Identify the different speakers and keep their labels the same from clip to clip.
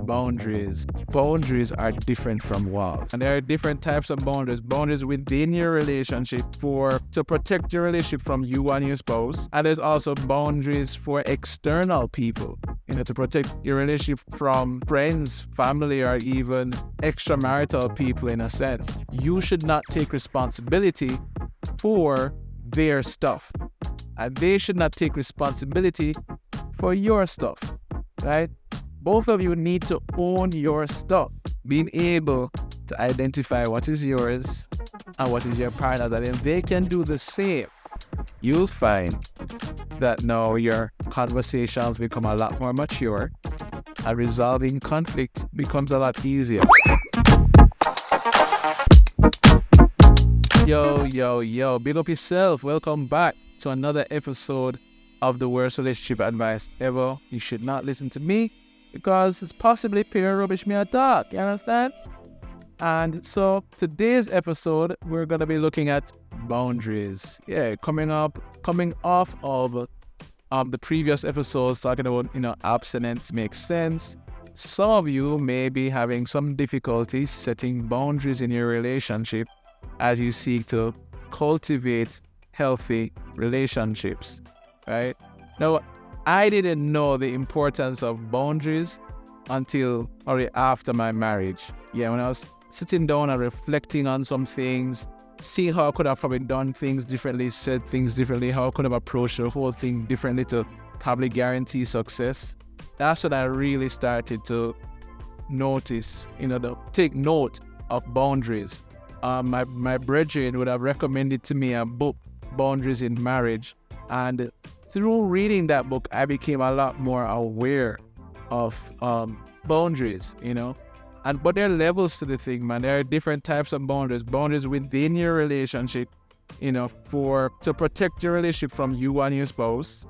Speaker 1: boundaries. Boundaries are different from walls. And there are different types of boundaries. Boundaries within your relationship to protect your relationship from you and your spouse. And there's also boundaries for external people, to protect your relationship from friends, family, or even extramarital people in a sense. You should not take responsibility for their stuff. And they should not take responsibility for your stuff, right? Both of you need to own your stuff, being able to identify what is yours and what is your partner's, and if they can do the same, you'll find that now your conversations become a lot more mature and resolving conflict becomes a lot easier. Yo, big up yourself. Welcome back to another episode of the worst relationship advice ever. You should not listen to me because it's possibly pure rubbish me a talk, you understand? And so today's episode, we're going to be looking at boundaries. Coming off of the previous episodes talking about, abstinence makes sense. Some of you may be having some difficulty setting boundaries in your relationship as you seek to cultivate healthy relationships, right? Now, I didn't know the importance of boundaries until probably after my marriage. When I was sitting down and reflecting on some things, seeing how I could have probably done things differently, said things differently, how I could have approached the whole thing differently to probably guarantee success. That's when I really started to notice, to take note of boundaries. My brethren would have recommended to me a book, Boundaries in Marriage, and through reading that book, I became a lot more aware of boundaries, But there are levels to the thing, man. There are different types of boundaries. Boundaries within your relationship, to protect your relationship from you and your spouse.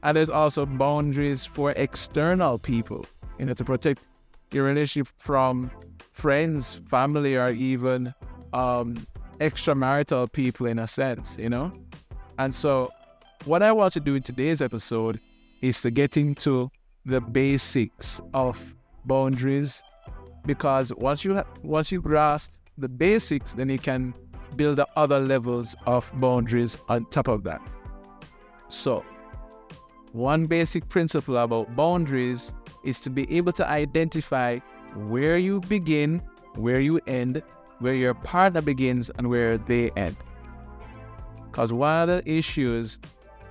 Speaker 1: And there's also boundaries for external people, to protect your relationship from friends, family, or even extramarital people in a sense, And so what I want to do in today's episode is to get into the basics of boundaries, because once you grasp the basics, then you can build the other levels of boundaries on top of that. So, one basic principle about boundaries is to be able to identify where you begin, where you end, where your partner begins, and where they end. Because one of the issues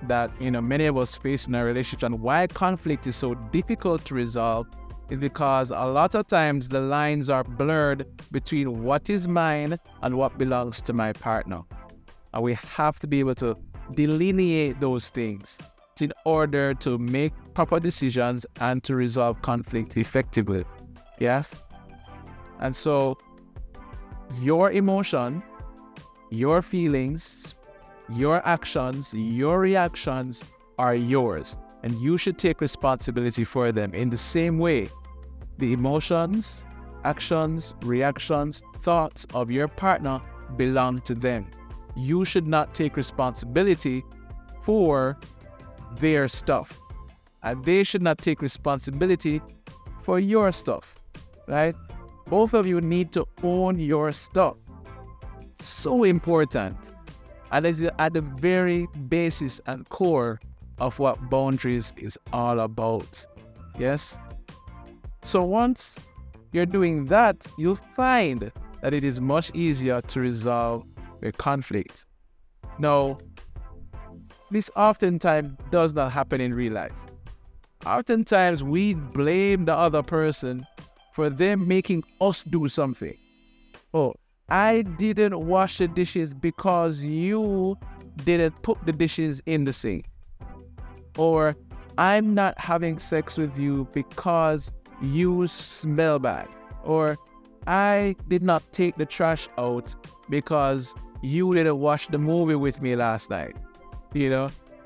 Speaker 1: that many of us face in our relationship and why conflict is so difficult to resolve is because a lot of times the lines are blurred between what is mine and what belongs to my partner. And we have to be able to delineate those things in order to make proper decisions and to resolve conflict effectively. And so your emotion, your feelings, your actions, your reactions are yours, and you should take responsibility for them. In the same way, the emotions, actions, reactions, thoughts of your partner belong to them. You should not take responsibility for their stuff, and they should not take responsibility for your stuff, right? Both of you need to own your stuff. So important. And it's at the very basis and core of what boundaries is all about. Yes? So once you're doing that, you'll find that it is much easier to resolve a conflict. Now, this oftentimes does not happen in real life. Oftentimes we blame the other person for them making us do something. Oh, I didn't wash the dishes because you didn't put the dishes in the sink. Or I'm not having sex with you because you smell bad. Or I did not take the trash out because you didn't watch the movie with me last night.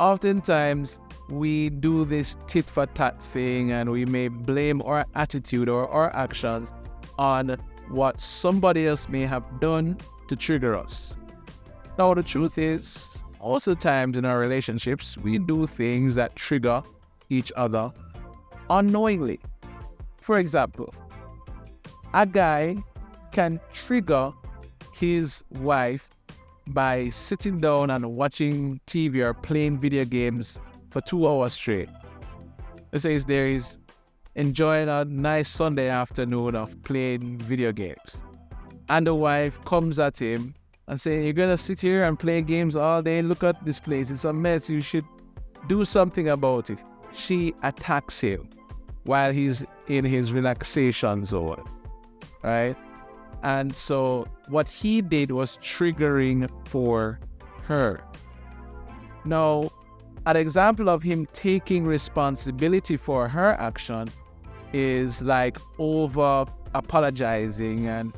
Speaker 1: Oftentimes we do this tit for tat thing, and we may blame our attitude or our actions on what somebody else may have done to trigger us. Now, the truth is, most of the times in our relationships, we do things that trigger each other unknowingly. For example, a guy can trigger his wife by sitting down and watching TV or playing video games for 2 hours straight. Let's say there is enjoying a nice Sunday afternoon of playing video games. And the wife comes at him and saying, "You're gonna sit here and play games all day? Look at this place, it's a mess, you should do something about it." She attacks him while he's in his relaxation zone, right? And so what he did was triggering for her. Now, an example of him taking responsibility for her action is like over apologizing and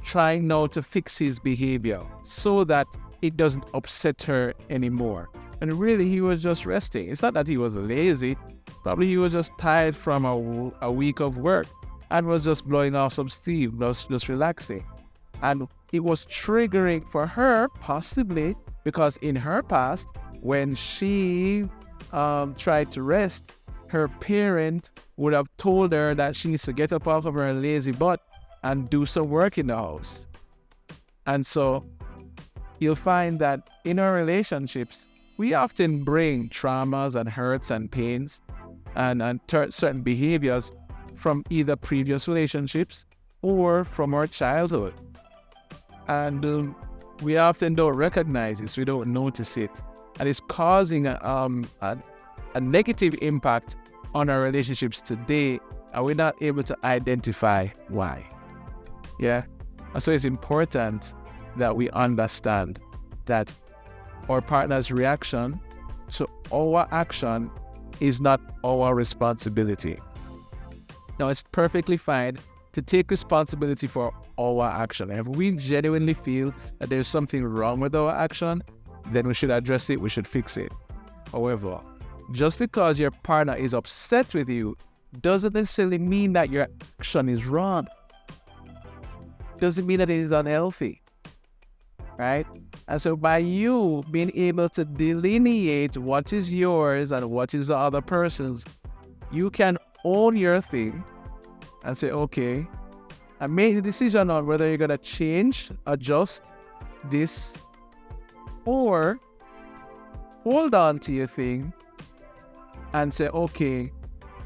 Speaker 1: trying now to fix his behavior so that it doesn't upset her anymore. And really, he was just resting. It's not that he was lazy. Probably he was just tired from a week of work and was just blowing off some steam, just relaxing. And it was triggering for her, possibly because in her past, when she tried to rest, her parent would have told her that she needs to get up off of her lazy butt and do some work in the house. And so you'll find that in our relationships, we often bring traumas and hurts and pains and certain behaviors from either previous relationships or from our childhood. And we often don't recognize this, we don't notice it. And it's causing a negative impact on our relationships today, and we're not able to identify why. Yeah? And so it's important that we understand that our partner's reaction to our action is not our responsibility. Now, it's perfectly fine to take responsibility for our action. If we genuinely feel that there's something wrong with our action, then we should address it, we should fix it. However, just because your partner is upset with you doesn't necessarily mean that your action is wrong. Doesn't mean that it is unhealthy, right? And so by you being able to delineate what is yours and what is the other person's, you can own your thing and say, okay, and make the decision on whether you're going to change, adjust this, or hold on to your thing and say, okay,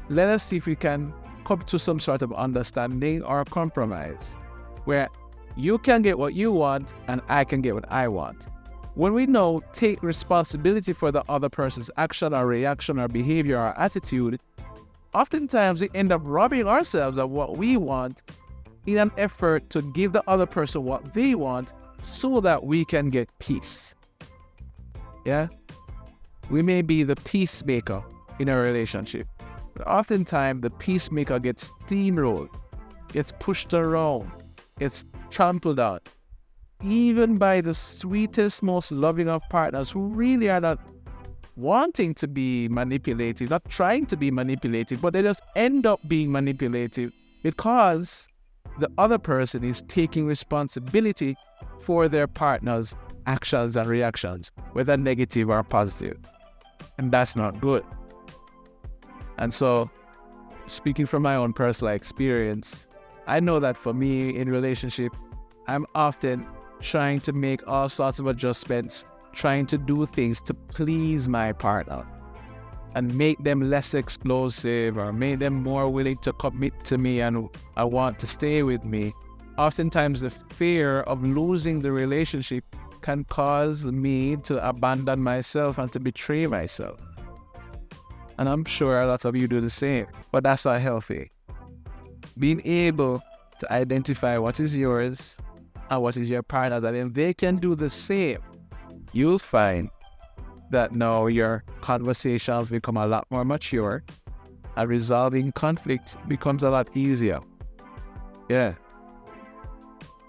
Speaker 1: let us see if we can come to some sort of understanding or compromise where you can get what you want and I can get what I want. When we now take responsibility for the other person's action or reaction or behavior or attitude, oftentimes we end up robbing ourselves of what we want in an effort to give the other person what they want so that we can get peace. Yeah? We may be the peacemaker in a relationship, but oftentimes the peacemaker gets steamrolled, gets pushed around, gets trampled on, even by the sweetest, most loving of partners who really are not wanting to be manipulated, not trying to be manipulated, but they just end up being manipulative because the other person is taking responsibility for their partner's actions and reactions, whether negative or positive. And that's not good. And so, speaking from my own personal experience, I know that for me in relationship, I'm often trying to make all sorts of adjustments, trying to do things to please my partner and make them less explosive or make them more willing to commit to me and I want to stay with me. Oftentimes the fear of losing the relationship can cause me to abandon myself and to betray myself. And I'm sure a lot of you do the same, but that's not healthy. Being able to identify what is yours and what is your partner's, and if they can do the same, you'll find that now your conversations become a lot more mature and resolving conflict becomes a lot easier. Yeah.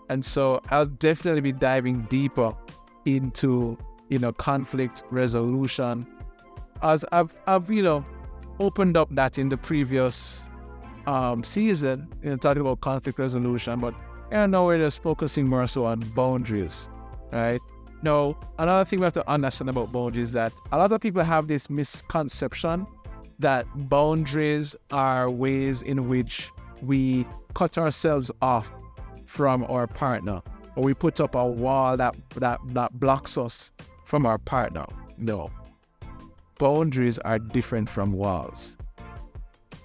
Speaker 1: And so I'll definitely be diving deeper into, conflict resolution, as I've opened up that in the previous season, talking about conflict resolution, but now we're just focusing more so on boundaries, right? Now, another thing we have to understand about boundaries is that a lot of people have this misconception that boundaries are ways in which we cut ourselves off from our partner, or we put up a wall that blocks us from our partner. No. Boundaries are different from walls.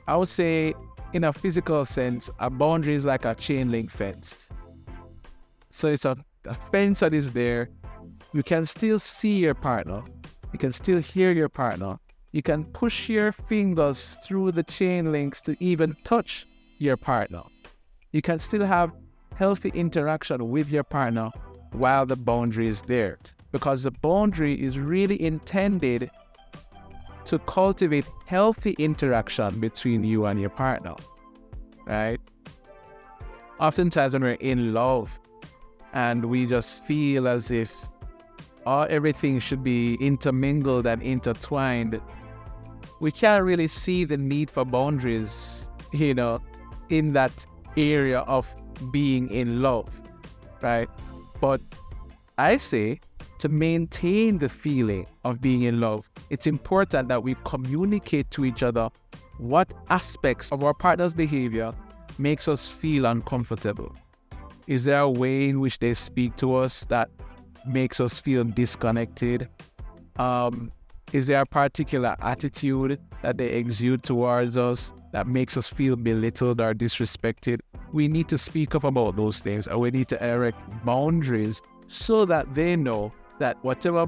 Speaker 1: I would say, in a physical sense, a boundary is like a chain link fence. So it's a fence that is there. You can still see your partner. You can still hear your partner. You can push your fingers through the chain links to even touch your partner. You can still have healthy interaction with your partner while the boundary is there, because the boundary is really intended to cultivate healthy interaction between you and your partner, right? Oftentimes when we're in love and we just feel as if everything should be intermingled and intertwined, we can't really see the need for boundaries, in that area of being in love, right? But I say, to maintain the feeling of being in love, it's important that we communicate to each other what aspects of our partner's behavior makes us feel uncomfortable. Is there a way in which they speak to us that makes us feel disconnected? Is there a particular attitude that they exude towards us that makes us feel belittled or disrespected? We need to speak up about those things, and we need to erect boundaries so that they know that whatever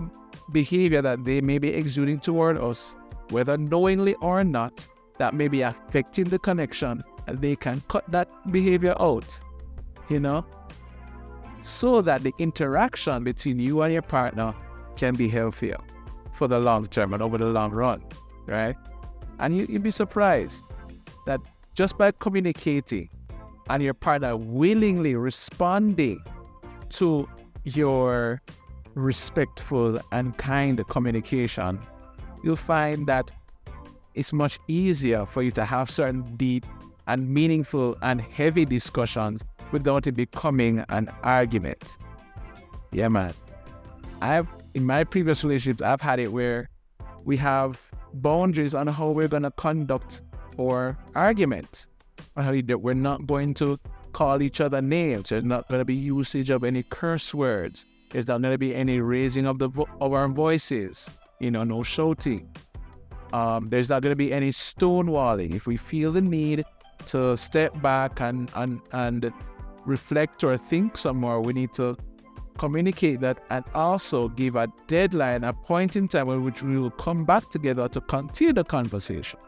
Speaker 1: behavior that they may be exuding toward us, whether knowingly or not, that may be affecting the connection, and they can cut that behavior out, so that the interaction between you and your partner can be healthier for the long term and over the long run, right? And you'd be surprised that just by communicating and your partner willingly responding to your respectful and kind communication, you'll find that it's much easier for you to have certain deep and meaningful and heavy discussions without it becoming an argument. Yeah, man. In my previous relationships, I've had it where we have boundaries on how we're going to conduct our argument. We're not going to call each other names. There's not going to be usage of any curse words. There's not going to be any raising of our voices. No shouting. There's not going to be any stonewalling. If we feel the need to step back and reflect or think some more, we need to communicate that and also give a deadline, a point in time in which we will come back together to continue the conversation.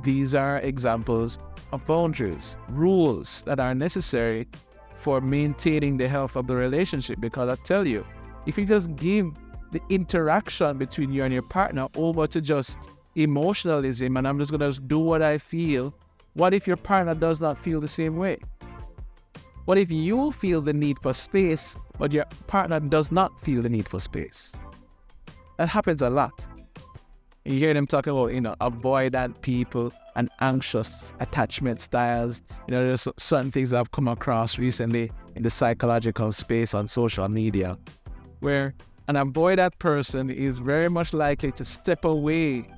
Speaker 1: These are examples of boundaries, rules that are necessary for maintaining the health of the relationship. Because I tell you, if you just give the interaction between you and your partner over to just emotionalism and I'm just going to do what I feel, what if your partner does not feel the same way? What if you feel the need for space, but your partner does not feel the need for space? That happens a lot. You hear them talking about, avoidant people and anxious attachment styles. There's certain things I've come across recently in the psychological space on social media, where an avoidant person is very much likely to step away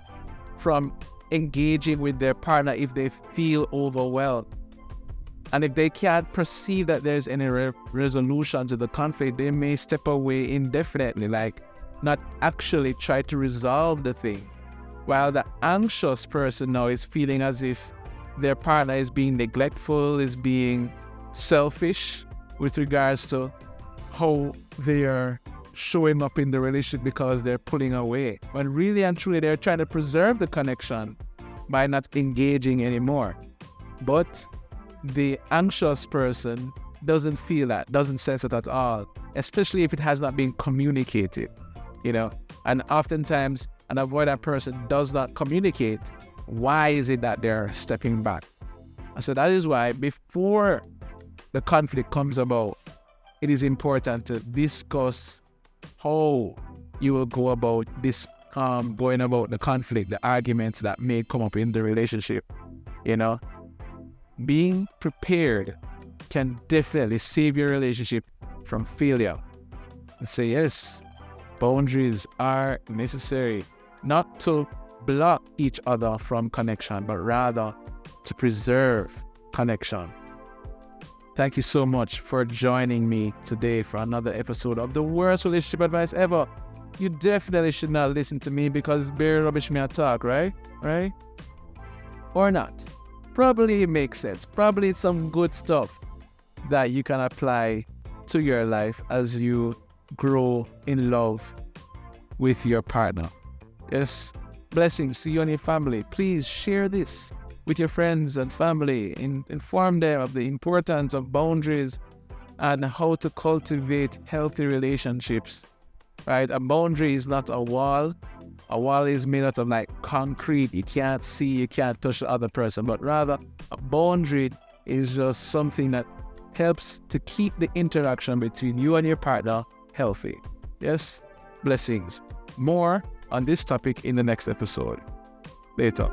Speaker 1: from engaging with their partner if they feel overwhelmed. And if they can't perceive that there's any resolution to the conflict, they may step away indefinitely, like not actually try to resolve the thing. While the anxious person now is feeling as if their partner is being neglectful, is being selfish with regards to how they are showing up in the relationship because they're pulling away. When really and truly they're trying to preserve the connection by not engaging anymore. But the anxious person doesn't feel that, doesn't sense it at all, especially if it has not been communicated, And oftentimes, an avoidant person does not communicate. Why is it that they're stepping back? And so that is why before the conflict comes about, it is important to discuss how you will go about this, going about the conflict, the arguments that may come up in the relationship, Being prepared can definitely save your relationship from failure. And say, yes, boundaries are necessary, not to block each other from connection, but rather to preserve connection. Thank you so much for joining me today for another episode of the worst relationship advice ever. You definitely should not listen to me because it's bare rubbish me I talk, right? Right? Or not. Probably it makes sense. Probably it's some good stuff that you can apply to your life as you grow in love with your partner. Yes, blessings to you and your family. Please share this with your friends and family. Inform them of the importance of boundaries and how to cultivate healthy relationships. Right? A boundary is not a wall. A wall is made out of like concrete. You can't see, you can't touch the other person. But rather, a boundary is just something that helps to keep the interaction between you and your partner healthy. Yes? Blessings. More on this topic in the next episode. Later.